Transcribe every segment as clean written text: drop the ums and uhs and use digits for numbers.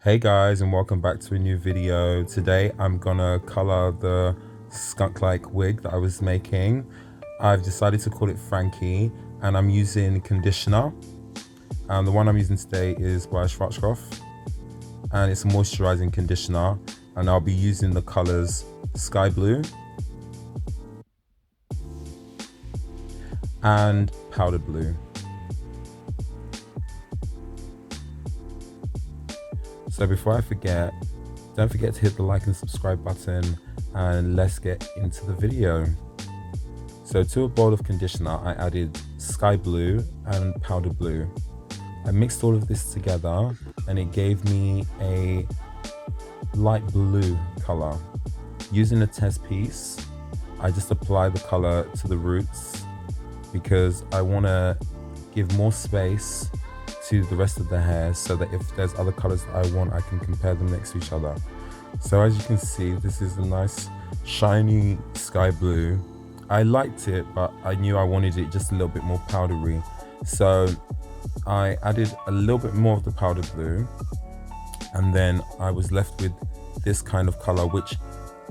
Hey guys, and welcome back to a new video. Today I'm gonna color the skunk-like wig that I was making. I've decided to call it Frankie, and I'm using conditioner. And the one I'm using today is by Schwarzkopf, and it's a moisturizing conditioner. And I'll be using the colors sky blue and powder blue. So before I forget, don't forget to hit the like and subscribe button, and let's get into the video. So to a bowl of conditioner, I added sky blue and powder blue. I mixed all of this together and it gave me a light blue color. Using a test piece, I just apply the color to the roots because I want to give more space to the rest of the hair so that if there's other colors that I want, I can compare them next to each other. So as you can see, this is a nice shiny sky blue. I liked it, but I knew I wanted it just a little bit more powdery. So I added a little bit more of the powder blue, and then I was left with this kind of color, which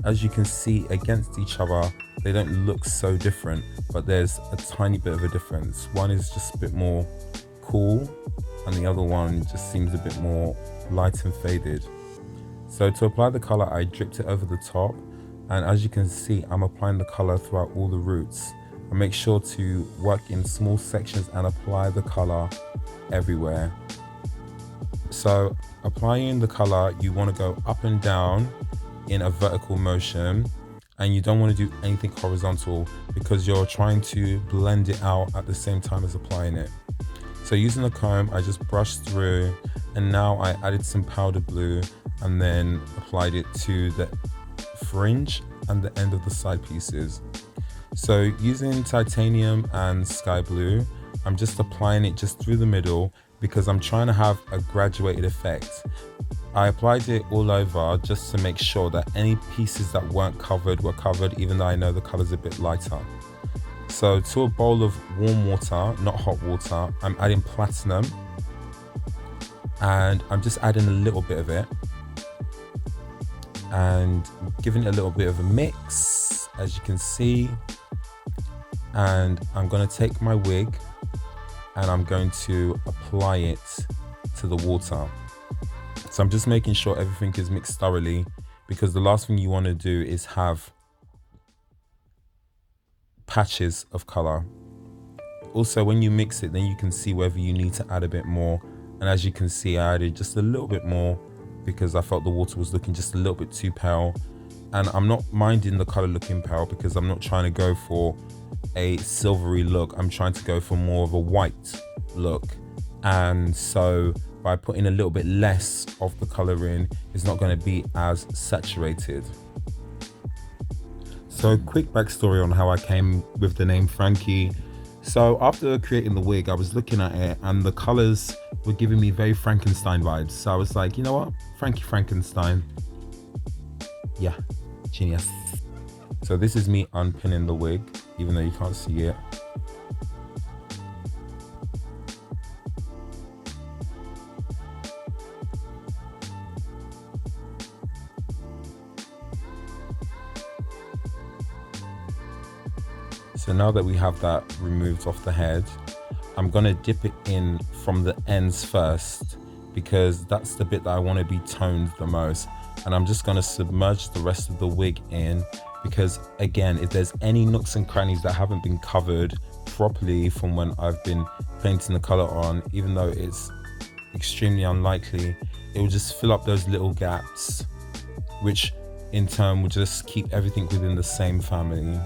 as you can see against each other, they don't look so different, but there's a tiny bit of a difference. One is just a bit more cool and the other one just seems a bit more light and faded. So to apply the color, I dripped it over the top, and as you can see, I'm applying the color throughout all the roots. I make sure to work in small sections and apply the color everywhere. So applying the color, you want to go up and down in a vertical motion, and you don't want to do anything horizontal because you're trying to blend it out at the same time as applying it. So using the comb, I just brushed through, and now I added some powder blue and then applied it to the fringe and the end of the side pieces. So using titanium and sky blue, I'm just applying it just through the middle because I'm trying to have a graduated effect. I applied it all over just to make sure that any pieces that weren't covered were covered, even though I know the color's a bit lighter. So to a bowl of warm water, not hot water, I'm adding platinum, and I'm just adding a little bit of it and giving it a little bit of a mix, as you can see. And I'm going to take my wig and I'm going to apply it to the water. So I'm just making sure everything is mixed thoroughly, because the last thing you want to do is have patches of color. Also, when you mix it, then you can see whether you need to add a bit more. And as you can see, I added just a little bit more because I felt the water was looking just a little bit too pale. And I'm not minding the color looking pale because I'm not trying to go for a silvery look. I'm trying to go for more of a white look. And so by putting a little bit less of the color in, it's not going to be as saturated. So quick backstory on how I came with the name Frankie. So after creating the wig, I was looking at it and the colors were giving me very Frankenstein vibes. So I was like, you know what? Frankie Frankenstein. Yeah, genius. So this is me unpinning the wig, even though you can't see it. So now that we have that removed off the head, I'm gonna dip it in from the ends first because that's the bit that I want to be toned the most. And I'm just gonna submerge the rest of the wig in because, again, if there's any nooks and crannies that haven't been covered properly from when I've been painting the color on, even though it's extremely unlikely, it will just fill up those little gaps, which in turn will just keep everything within the same family.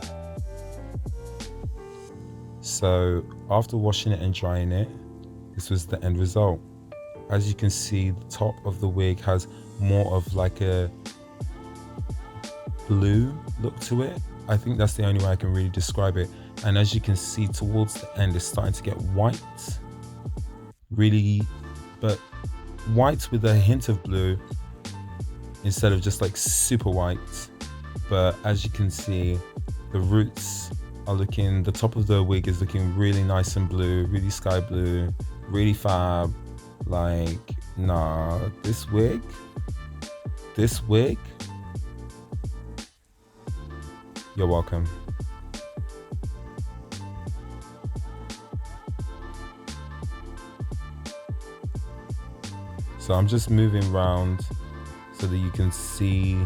So after washing it and drying it, this was the end result. As you can see, the top of the wig has more of like a blue look to it. I think that's the only way I can really describe it. And as you can see, towards the end, it's starting to get white, really, but white with a hint of blue instead of just like super white. But as you can see, the roots are looking, the top of the wig is looking really nice and blue, really sky blue, really fab. Like, Nah, this wig, this wig, you're welcome. So I'm just moving around so that you can see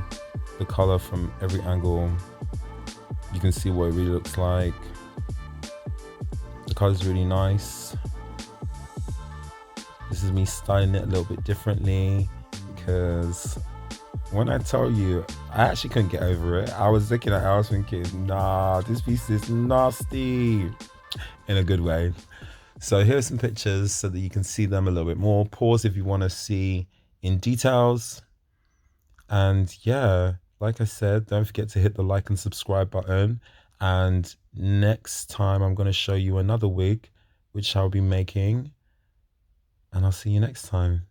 the color from every angle. You can see what it really looks like. The color's really nice. This is me styling it a little bit differently because when I tell you, I actually couldn't get over it. I was looking at it, I was thinking, nah, this piece is nasty in a good way. So here's some pictures so that you can see them a little bit more. Pause if you want to see in details. And yeah, like I said, don't forget to hit the like and subscribe button. And next time I'm going to show you another wig, which I'll be making. And I'll see you next time.